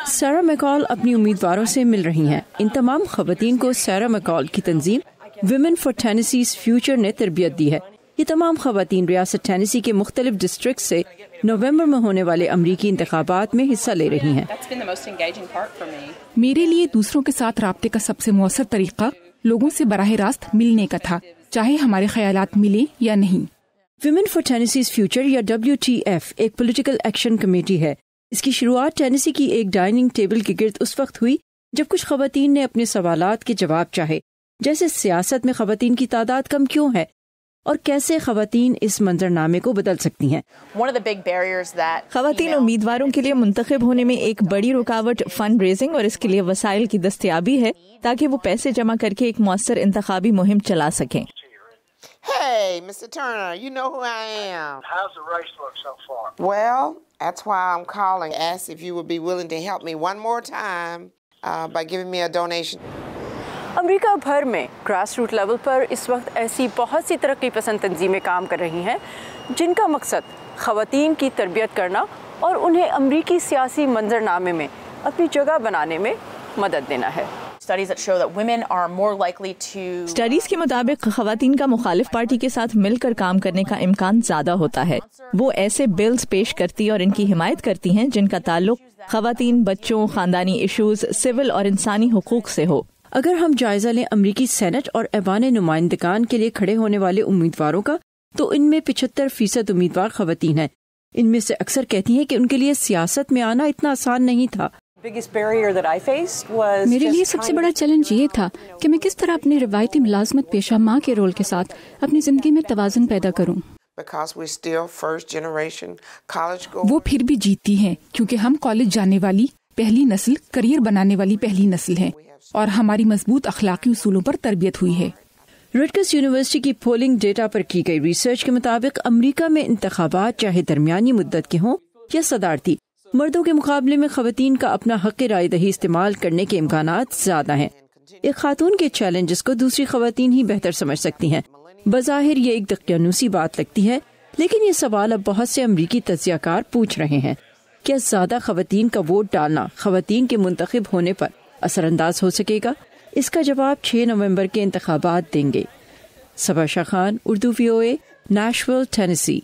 سارا میکال اپنی امیدواروں سے مل رہی ہیں. ان تمام خواتین کو سارا میکال کی تنظیم ویمن فار ٹینیسیز فیوچر نے تربیت دی ہے. یہ تمام خواتین ریاست ٹینیسی کے مختلف ڈسٹرکٹ سے نومبر میں ہونے والے امریکی انتخابات میں حصہ لے رہی ہیں. میرے لیے دوسروں کے ساتھ رابطے کا سب سے مؤثر طریقہ لوگوں سے براہ راست ملنے کا تھا، چاہے ہمارے خیالات ملیں یا نہیں. ویمن فار ٹینیسیز فیوچر یا WTF ایک پولیٹیکل ایکشن کمیٹی ہے. اس کی شروعات ٹینیسی کی ایک ڈائننگ ٹیبل کے گرد اس وقت ہوئی جب کچھ خواتین نے اپنے سوالات کے جواب چاہے، جیسے سیاست میں خواتین کی تعداد کم کیوں ہے اور کیسے خواتین اس منظرنامے کو بدل سکتی ہیں. خواتین امیدواروں کے لیے منتخب ہونے میں ایک بڑی رکاوٹ فنڈ ریزنگ اور اس کے لیے وسائل کی دستیابی ہے تاکہ وہ پیسے جمع کر کے ایک مؤثر انتخابی مہم چلا سکیں. Hey, Mr. Turner, you know who I am. How's the race look so far? Well, that's why I'm calling. Ask if you would be willing to help me one more time by giving me a donation. امریکہ بھر میں grass root level پر اس وقت ایسی بہت سی ترقی پسند تنظیمیں کام کر رہی ہیں جن کا مقصد خواتین کی تربیت کرنا اور انہیں امریکی سیاسی منظرنامے میں اپنی جگہ بنانے میں مدد دینا ہے. اسٹڈیز کے مطابق خواتین کا مخالف پارٹی کے ساتھ مل کر کام کرنے کا امکان زیادہ ہوتا ہے. وہ ایسے بلز پیش کرتی اور ان کی حمایت کرتی ہیں جن کا تعلق خواتین، بچوں، خاندانی ایشوز، سول اور انسانی حقوق سے ہو. اگر ہم جائزہ لیں امریکی سینٹ اور ایوان نمائندگان کے لیے کھڑے ہونے والے امیدواروں کا تو ان میں 75% امیدوار خواتین ہیں. ان میں سے اکثر کہتی ہیں کہ ان کے لیے سیاست میں آنا اتنا آسان نہیں تھا. میرے لیے سب سے بڑا چیلنج یہ تھا کہ میں کس طرح اپنے روایتی ملازمت پیشہ ماں کے رول کے ساتھ اپنی زندگی میں توازن پیدا کروں. وہ پھر بھی جیتتی ہیں کیونکہ ہم کالج جانے والی پہلی نسل، کریئر بنانے والی پہلی نسل ہیں اور ہماری مضبوط اخلاقی اصولوں پر تربیت ہوئی ہے. رٹگرز یونیورسٹی کی پولنگ ڈیٹا پر کی گئی ریسرچ کے مطابق امریکہ میں انتخابات چاہے درمیانی مدت کے ہوں یا صدارتی، مردوں کے مقابلے میں خواتین کا اپنا حق رائے دہی استعمال کرنے کے امکانات زیادہ ہیں. ایک خاتون کے چیلنجز کو دوسری خواتین ہی بہتر سمجھ سکتی ہیں. بظاہر یہ ایک دقیانوسی بات لگتی ہے، لیکن یہ سوال اب بہت سے امریکی تجزیہ کار پوچھ رہے ہیں. کیا زیادہ خواتین کا ووٹ ڈالنا خواتین کے منتخب ہونے پر اثر انداز ہو سکے گا؟ اس کا جواب 6 نومبر کے انتخابات دیں گے. Saba Shah Khan, Urdu VOA، Nashville, Tennessee.